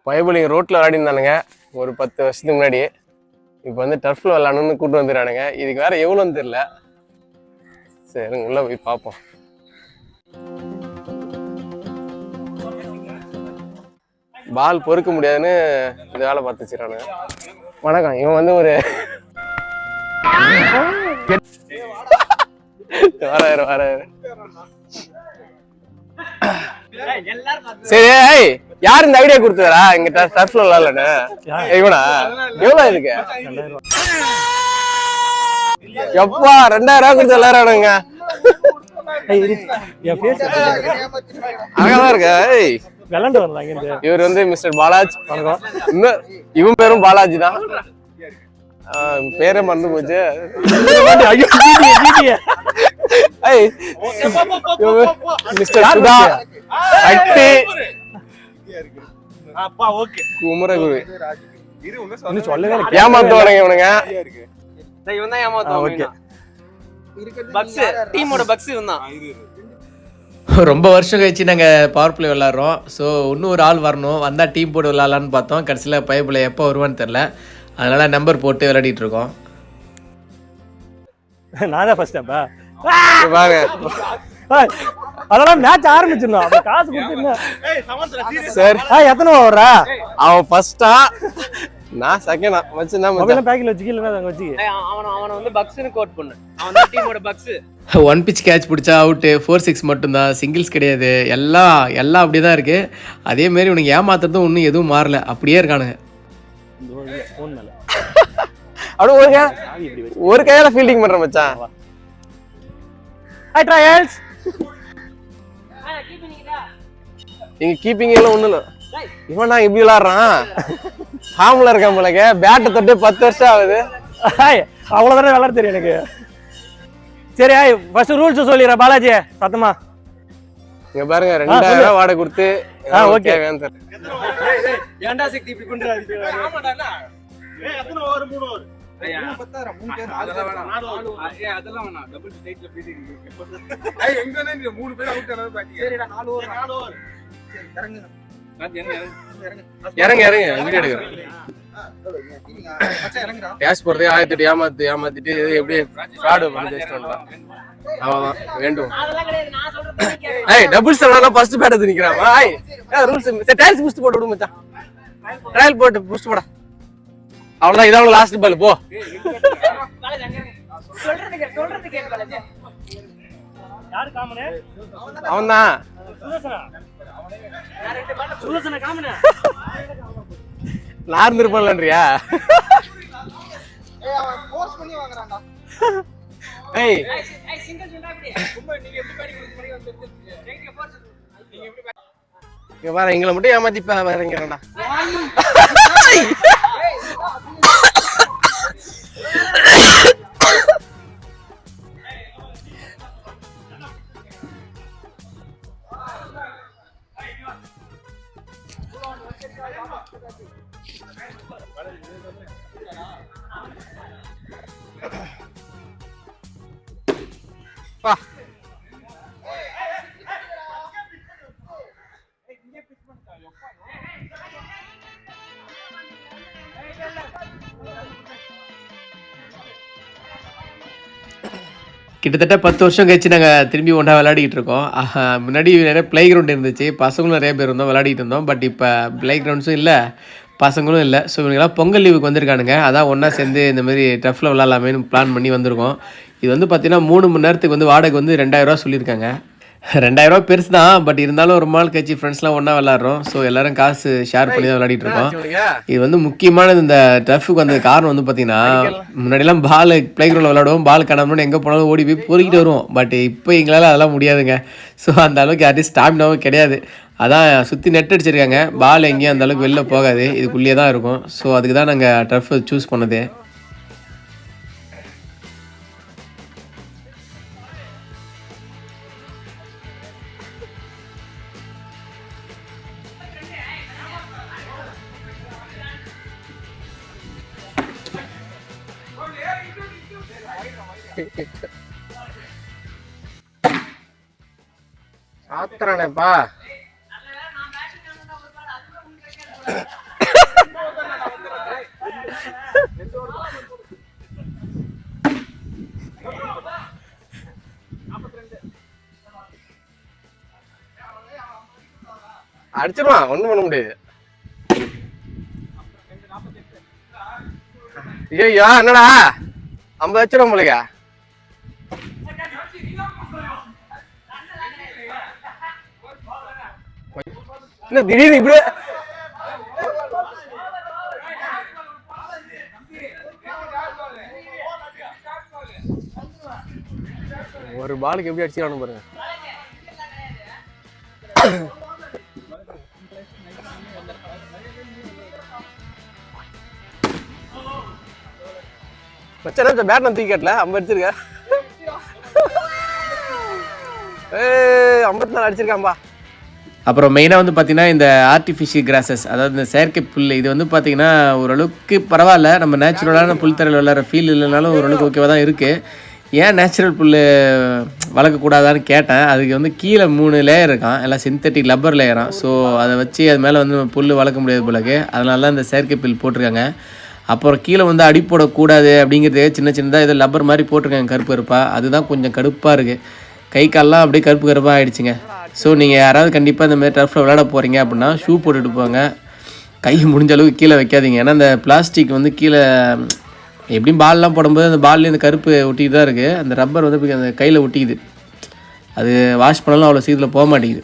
பயபுலிங்க ரோட்டில் விளையாடிருந்தானுங்க ஒரு 10 வருஷத்துக்கு முன்னாடி. இப்போ வந்து டர்ஃபில் விளாடணும்னு கூப்பிட்டு வந்துடுறானுங்க. இதுக்கு வேற எவ்வளோன்னு தெரியல. சரி உள்ள போய் பார்ப்போம். பால் பொறுக்க முடியாதுன்னு இந்த வேலை பார்த்து வச்சுறானுங்க. வணக்கம். இவன் வந்து ஒரு வராரு. சரி யாரு இந்த ஐடியா கொடுத்ததா இங்க டர்ஃப்ல விளையாடலன்னு? இவனா? எவ்வளவு இருக்கு? எப்பா 2000 ரூபாய் கொடுத்து விளையாடுறானுங்க. அழகாதான் இருக்கு. இவர் வந்து மிஸ்டர் பாலாஜ். இவன் பேரும் பாலாஜி தான். பேரே மறந்து போச்சு. மிஸ்டர் சுதா அட்டி குமரகுரு. ஏமாத்துவானுங்க இவனுங்க. இவன் தான் ஏமாத்துவாங்க. டீமோட பக்ஸ் இவன் தான். ரொம்ப வருஷம் கழிச்சு நாங்கள் பவர் பிளே விளாட்றோம். ஸோ இன்னும் ஒரு ஆள் வரணும், வந்தால் டீம் போட்டு விளாட்லான்னு பார்த்தோம். கடைசியில் பைப்பில் எப்போ வருவான்னு தெரில, அதனால் நம்பர் போட்டு விளையாடிட்டு இருக்கோம். நான் தான் ஃபர்ஸ்ட் அப்பா அதெல்லாம் மேட்ச் ஆரம்பிச்சிடணும். அப்ப காசு கொடுத்துருங்க சார். எத்தனை ஓவரா? அவன் ஃபர்ஸ்டா, நான் செகண்டா. மச்சான் தான் மொபைல்ல பேக்கில் வச்சுக்கல அங்க வச்சு அவன வந்து பக்ஸ்னு கோட் பண்ணு. அவன் தான் டீமோட பக்ஸ். 1 pitch கேட்ச் பிடிச்சா அவுட்டு, 4-6 மட்டும்தான், சிங்கிள்ஸ் கிடையாது. எல்லாம் அப்படியே தான் இருக்குது. அதேமாரி உனக்கு ஏமாத்துறதும் ஒன்றும் எதுவும் மாறல, அப்படியே இருக்கானுங்க. அப்படியே ஒரு கையால ஃபீல்டிங் பண்ற மச்சான். Hi trials. இங்க கீப்பிங் எல்லாம் ஒண்ணும் இல்ல. இவன் நான் இப்படி விளாடுறான், ஃபார்ம்ல இருக்கான் போலங்க. பேட்டை தொட்டு 10 வருஷம் ஆகுது. அவ்வளவுதானே விளாட தெரியும் எனக்கு. சரி ஃபர்ஸ்ட் ரூல்ஸ் சொல்லிடுறேன் பாலாஜி சத்தமா. இங்க பாருங்க 2000 ரூபாய் வாடகை கொடுத்து ஓகே வேண்டாம். ஏன்டா சக்தி இப்படி பண்றாரு? ஆமாடா. எத்தனை ஓவர்? 3 ஓவர். 10,000 3 பேர். அதெல்லாம் வேணாம். டபுள் ஸ்ட்ரைட்ல பீட்டிங் இருக்கு. எங்கனே நீ 3 பேர் அவுட் ஆனது பாத்தீங்க. சரிடா 4 ஓவர். சரி இறங்குங்க. இறங்க வீடியோ எடுக்கிறேன். கேஷ் போறதே 1008 ஏமாத்திட்டு எப்படி ஃப்ராட் பண்ணி ஜெயிச்சிட்டு வந்தான். அவ்வளவுதான் வேண்டும். டபுள்ஸ் விளையாட ஃபர்ஸ்ட் பேட் எடுத்து நிக்கிறான். ரூல்ஸ் ட்ரையல்ஸ் புஷ் போட்டு விடு மச்சான். ட்ரையல் போட்டு புஷ் போட. அவ்வளவுதான், இதான் லாஸ்ட் பால். போ. அவன்தான் நான் இருப்பேன்லன்றியா? எங்களை மட்டும் ஏமாத்திப்பா வரங்கிறா. கிட்டத்தட்ட 10 வருஷம் கழிச்சு நாங்கள் திரும்பி ஒன்றா விளையாடிட்டு இருக்கோம். முன்னாடி நிறைய ப்ளே கிரவுண்ட் இருந்துச்சு, பசங்களும் நிறைய பேர் இருந்தோம், விளையாடிட்டு இருந்தோம். பட் இப்போ ப்ளே கிரவுண்ட்ஸும் இல்லை, பசங்களும் இல்லை. ஸோ இவங்கெல்லாம் பொங்கல் லீவுக்கு வந்திருக்கானுங்க. அதான் ஒன்றா சேர்ந்து இந்த மாதிரி டஃப்பில் விளாட்லாமேன்னு பிளான் பண்ணி வந்திருக்கோம். இது வந்து பார்த்தீங்கன்னா 3 மணி நேரத்துக்கு வந்து வாடகை வந்து 2000 ரூபா சொல்லியிருக்காங்க. 2000 ரூபா பெருசு தான், பட் இருந்தாலும் ஒரு நாள் கழிச்சு ஃப்ரெண்ட்ஸ்லாம் ஒன்றா விளாட்றோம். ஸோ எல்லோரும் காசு ஷேர் பண்ணி தான் விளையாடிட்டு இருக்கோம். இது வந்து முக்கியமானது. இந்த டஃப்புக்கு வந்த காரணம் வந்து பார்த்தீங்கன்னா, முன்னாடிலாம் பால் ப்ளே கிரவுண்டில் விளாடுவோம், பால் காணாமல் எங்கே போனாலும் ஓடி போய் பொறுக்கிட்டு வருவோம். பட் இப்போ எங்களால் அதெல்லாம் முடியாதுங்க. ஸோ அந்த அளவுக்கு யார்ட்டையும் ஸ்டாமினாவும் கிடையாது. அதான் சுற்றி நெட் அடிச்சிருக்காங்க, பால் எங்கேயும் அந்த அளவுக்கு வெளில போகாது, இதுக்குள்ளேயே தான் இருக்கும். ஸோ அதுக்கு தான் நாங்கள் டஃப் சூஸ் பண்ணது. சாத்திரானேப்பா. அடிச்சிருவான், ஒண்ணும் பண்ண முடியாது. ஐயோ என்னடா 50 வச்சிடும் உங்களுக்கு. என்ன திடீர்னு இப்படி ஒரு பாலுக்கு எப்படி அடிச்சுக்கணும் பாருங்க. மச்சான் பேட் நான் தூக்கி கட்டல 50 அடிச்சிருக்க. 54 அடிச்சிருக்கான்பா. அப்புறம் மெயினாக வந்து பார்த்திங்கன்னா இந்த ஆர்டிஃபிஷியல் கிராசஸ், அதாவது இந்த செயற்கை புல், இது வந்து பார்த்திங்கன்னா ஓரளவுக்கு பரவாயில்ல. நம்ம நேச்சுரலான புல் தரையில் விளாட்ற ஃபீல் இல்லைனாலும் ஓரளவுக்கு ஓகேவாக தான் இருக்குது. ஏன் நேச்சுரல் புல் வளர்க்கக்கூடாதான்னு கேட்டேன். அதுக்கு வந்து கீழே 3 லேயர் இருக்கான், எல்லாம் சிந்தட்டிக் லப்பர் லேயரான். ஸோ அதை வச்சு அது மேலே வந்து புல் வளர்க்க முடியாது போலக்கு. அதனால தான் இந்த செயற்கை புல் போட்டிருக்காங்க. அப்புறம் கீழே வந்து அடி போடக்கூடாது அப்படிங்கிறது சின்னதாக ஏதோ லப்பர் மாதிரி போட்டிருக்காங்க கருப்பு கருப்பாக. அதுதான் கொஞ்சம் கடுப்பாக இருக்குது. கை கால்லாம் அப்படியே கருப்பு கருப்பாக ஆகிடுச்சிங்க. ஸோ நீங்கள் யாராவது கண்டிப்பாக இந்த மாதிரி டர்ஃபில் விளையாட போகிறீங்க அப்படின்னா ஷூ போட்டுட்டு போங்க. கை முடிஞ்ச அளவுக்கு கீழே வைக்காதீங்க. ஏன்னா அந்த பிளாஸ்டிக் வந்து கீழே எப்படியும் பால்லாம் போடும்போது அந்த பால்லேயும் அந்த கருப்பு ஒட்டிக்கிட்டு தான் இருக்குது. அந்த ரப்பர் வந்து அந்த கையில் ஒட்டிக்குது. அது வாஷ் பண்ணாலும் அவ்வளோ சீக்கிரத்தில் போக மாட்டேங்குது.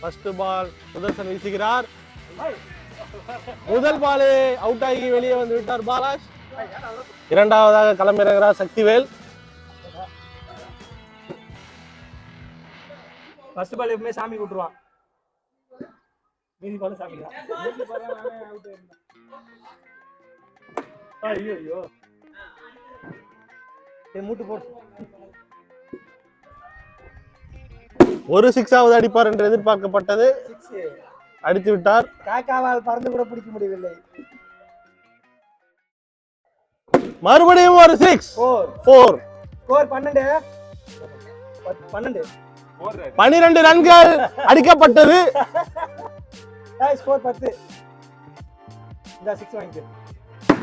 ஃபர்ஸ்ட் பால் சுதர்சன் வீசுகிறார். முதல் பால் அவுட் ஆகி வெளியே வந்து விட்டார் பாலாஜ். இரண்டாவதாக களமிறங்குகிறார் சக்திவேல். ஃபர்ஸ்ட் பால் எப்பவுமே சாமி கூட்டுருவான், மீதி பால் சாமி தான். ஐயோ ஐயோ மூட்டு போடு. ஒரு 6ஆவது அடிப்பார் என்று எதிர்பார்க்கப்பட்டது, அடித்து விட்டார். காக்காவால் பறந்து கூட பிடிக்க முடியவில்லை. மறுபடியும் ஒரு 6. 4 12 ரன்கள் அடிக்கப்பட்டது. ஸ்கோர் 10. இந்த 6 வாங்கிட்டு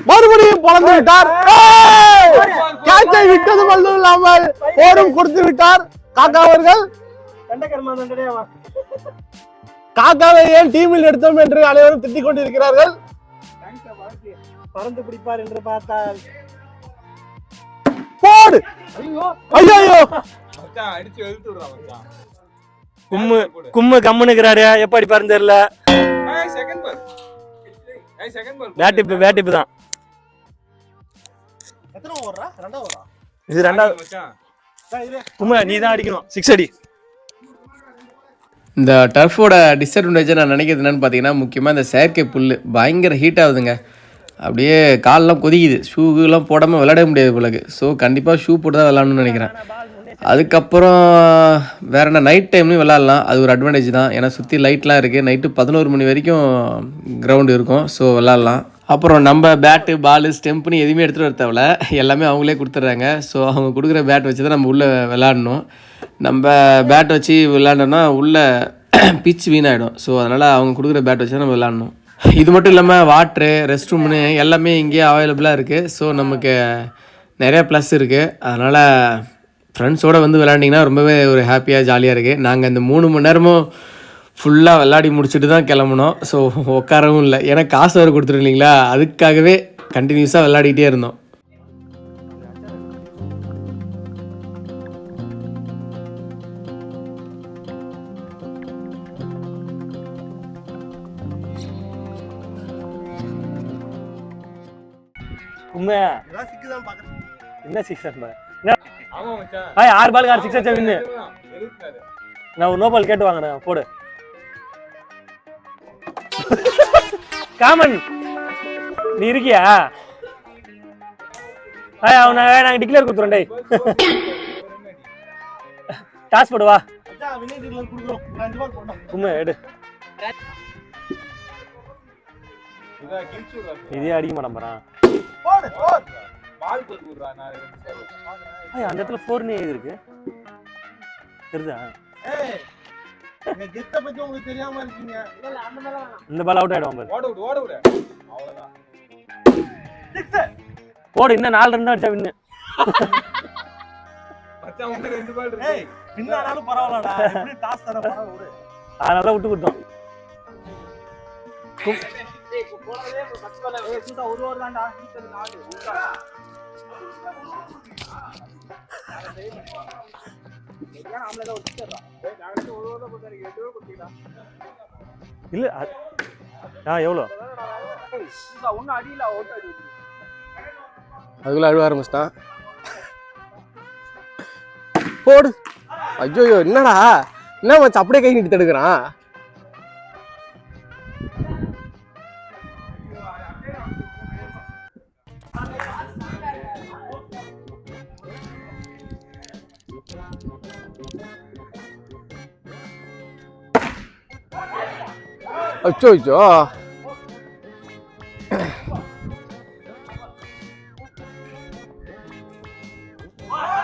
மறுபடியும் பொளந்து விட்டார். கேட்சை விட்டது மட்டும் இல்லாமல் போரும் கொடுத்து விட்டார் காக்கா அவர்கள். காக்காவை ஏன் டீமில் எடுத்தோம் என்று அனைவரும் திட்டிக் கொண்டிருக்கிறார்கள். பறந்து பிடிப்பார் என்று பார்த்தால் போடு. ஐயோ அடிச்சு எழுத்து விடுறான் மச்சான். கும்மு கம்முனுக்குறாரு. எப்ப அடிப்பாருன்னு தெரியல. Second ball. Second ball. பேட்டிப் தான். எத்தனை ஓவரா? 2 ஓவரா? இது 2வது மச்சான். கும்மு நீ தான் அடிக்கணும். 6 அடி. இந்த டர்ஃபோட டிஸ்அட்வான்டேஜை நான் நினைக்கிறது என்னென்னு பார்த்தீங்கன்னா, முக்கியமாக இந்த செயற்கை புல் பயங்கர ஹீட் ஆகுதுங்க. அப்படியே காலெலாம் கொதிக்குது. ஷூலாம் போடாமல் விளையாட முடியாது போலக்கு. ஸோ கண்டிப்பாக ஷூ போட்டு தான் விளாட்ணுன்னு நினைக்கிறேன். அதுக்கப்புறம் வேறு என்ன, நைட் டைம்லையும் விளாட்லாம். அது ஒரு அட்வான்டேஜ் தான். ஏன்னா சுற்றி லைட்லாம் இருக்குது. நைட்டு 11 மணி வரைக்கும் கிரவுண்டு இருக்கும். ஸோ விளாட்லாம். அப்புறம் நம்ம பேட்டு பாலு ஸ்டெம்புன்னு எதுவுமே எடுத்துகிட்டு வர தேவையில்ல, எல்லாமே அவங்களே கொடுத்துட்றாங்க. ஸோ அவங்க கொடுக்குற பேட் வச்சு தான் நம்ம உள்ளே விளாட்ணும். நம்ம பேட் வச்சு விளாண்டோன்னா உள்ளே பிச் வீணாகிடும். ஸோ அதனால் அவங்க கொடுக்குற பேட் வச்சு தான் நம்ம விளாட்ணும். இது மட்டும் இல்லாமல் வாட்ரு, ரெஸ்ட் ரூம்னு எல்லாமே இங்கேயே அவைலபிளாக இருக்குது. ஸோ நமக்கு நிறையா ப்ளஸ் இருக்குது. அதனால் ஃப்ரெண்ட்ஸோடு வந்து விளாண்டிங்கன்னா ரொம்பவே ஒரு ஹாப்பியாக ஜாலியாக இருக்குது. நாங்கள் இந்த 3 மணி நேரமும் ஃபுல்லாக விளாடி முடிச்சுட்டு தான் கிளம்புனோம். ஸோ உட்காரவும் இல்லை, ஏன்னா காசு வேறு கொடுத்துருக்கீங்களா, அதுக்காகவே கண்டினியூஸாக விளாடிக்கிட்டே இருந்தோம். என்ன 6 6 பாலுக்கு 6 அடிச்சா வின்னு. நான் ஒரு நோ பால் கேட்டு வாங்கினேன். போடு காமன், நீ இருக்கியா? அவனை நாங்கள் டிக்ளேர் கொடுத்துறோம். டே டாஸ் போடுவா. கும்மு எடு. இதே அடிக்க மாட்டான் போறான். அந்த இடத்துல 4 இருக்கு தெரியுதா? எங்க கெத்த பத்தி உங்களுக்கு தெரியாம இருக்கீங்க. இந்த பால் அவுட் ஆயிடும் பாரு. ஓட விடு அவ்வளவுதான். போடு இன்னும் 4 ரன் தான் அடிச்சா வின்னு. மச்சான் உங்க 2 பால் இருக்கு. ஏய் பின்னானாலும் பரவாயில்லடா. எப்படி டாஸ் தர பரவாயில்ல விடு. அதனால விட்டு கொடுத்தோம். போறதே 10 பால். ஏய் சூடா ஒரு ஓவர் தான்டா. நீ 4. இல்ல எவ்வளோ அதுக்குள்ள அழுவ ஆரம்பிச்சிட்டான். போடு. ஐயோ என்னடா என்ன மச்சான் அப்படியே கை நீட்டி தடுக்கிறான். அச்சோ அச்சோ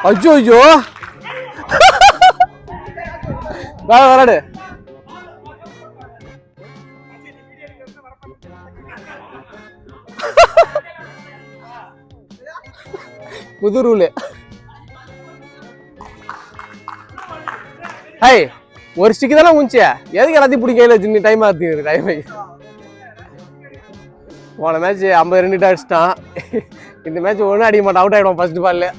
அச்சோ அச்சோ விளாடு. புது ரூலு. ஹை ஒரு ஸ்டிக்கு தானே முடிச்சியா, எதுக்கு எல்லாத்தையும் பிடிக்கல வச்சு டைம் ஆகுது டைம். போன மேட்ச் 50 ரன் அடிச்சிட்டான். இந்த மேட்ச் ஒன்றும் அடிக்க மாட்டான், அவுட் ஆகிடுவான் ஃபர்ஸ்ட் பால்ல.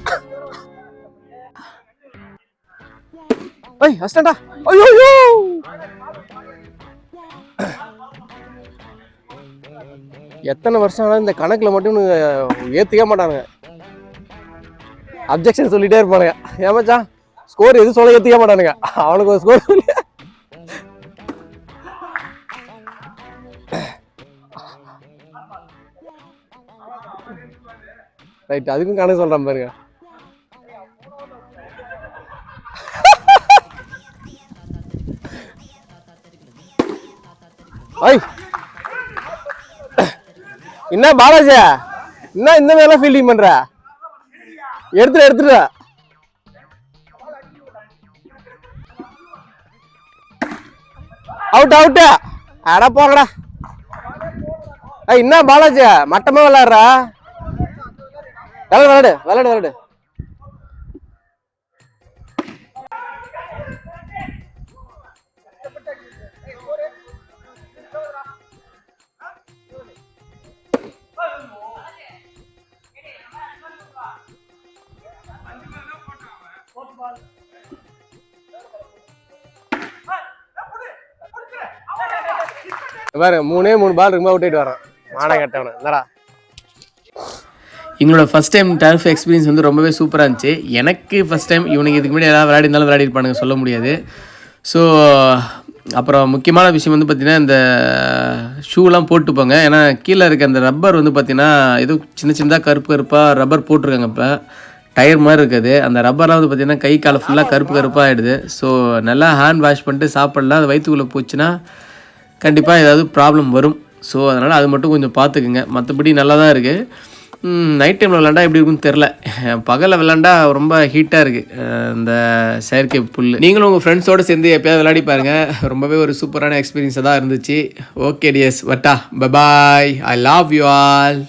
ஐய் அஸ்டண்டா. ஐயோ எத்தனை வருஷம் ஆனா இந்த கணக்குல மட்டும் ஏத்துக்க மாட்டானுங்க. அப்ஜெக்ஷன் சொல்லிட்டே இருப்பானுங்க. ஏமாச்சான் ஸ்கோர் எது சொல்ல ஏத்துக்க மாட்டானுங்க. அவனுக்கு ஒரு ஸ்கோர் சொல்லி ரைட் அதுக்கும் கணக்கு சொல்றான் பாருங்க. ஐய் என்ன பாலாஜி என்ன இந்த மேல ஃபீல்டிங் பண்ற? எடுத்துட்டு அவுட் அவுட். அட போங்கடா. என்ன பாலாஜி மட்டமா விளையாடுறா? விளையாடு. பாரு 3 பால் இருக்கும்போது அவுட் ஆயிட்டு வரான். மானம் கட்டவன என்னடா. எங்களோட ஃபஸ்ட் டைம் டர்ஃப் எக்ஸ்பீரியன்ஸ் வந்து ரொம்பவே சூப்பராக இருந்துச்சு. எனக்கு ஃபஸ்ட் டைம், இவனுக்கு இதுக்கு முன்னாடி எல்லாம் விளையாடிருந்தாலும் விளையாடிருப்பானுங்க சொல்ல முடியாது. ஸோ அப்புறம் முக்கியமான விஷயம் வந்து பார்த்திங்கன்னா இந்த ஷூலாம் போட்டு போங்க. ஏன்னா கீழே இருக்க அந்த ரப்பர் வந்து பார்த்திங்கன்னா ஏதோ சின்னதாக கருப்பாக ரப்பர் போட்டிருக்காங்க. இப்போ டயர் மாதிரி இருக்குது. அந்த ரப்பர்லாம் வந்து பார்த்திங்கன்னா கை காலை ஃபுல்லாக கருப்பாக ஆகிடுது. ஸோ நல்லா ஹேண்ட் வாஷ் பண்ணிட்டு சாப்பிட்லாம். அது வயிற்றுக்குள்ளே போச்சுன்னா கண்டிப்பாக ஏதாவது ப்ராப்ளம் வரும். ஸோ அதனால் அது மட்டும் கொஞ்சம் பார்த்துக்குங்க. மற்றபடி நல்லா தான் இருக்குது. நைட் டைமில் விளாண்டா எப்படி இருக்குன்னு தெரில. பகலில் விளாண்டா ரொம்ப ஹீட்டாக இருக்குது இந்த செயற்கை புல். நீங்களும் உங்கள் ஃப்ரெண்ட்ஸோடு சேர்ந்து எப்போயாவது விளையாடி பாருங்கள். ரொம்பவே ஒரு சூப்பரான எக்ஸ்பீரியன்ஸாக தான் இருந்துச்சு. ஓகே டியர்ஸ் வட்டா bye bye. I love you all.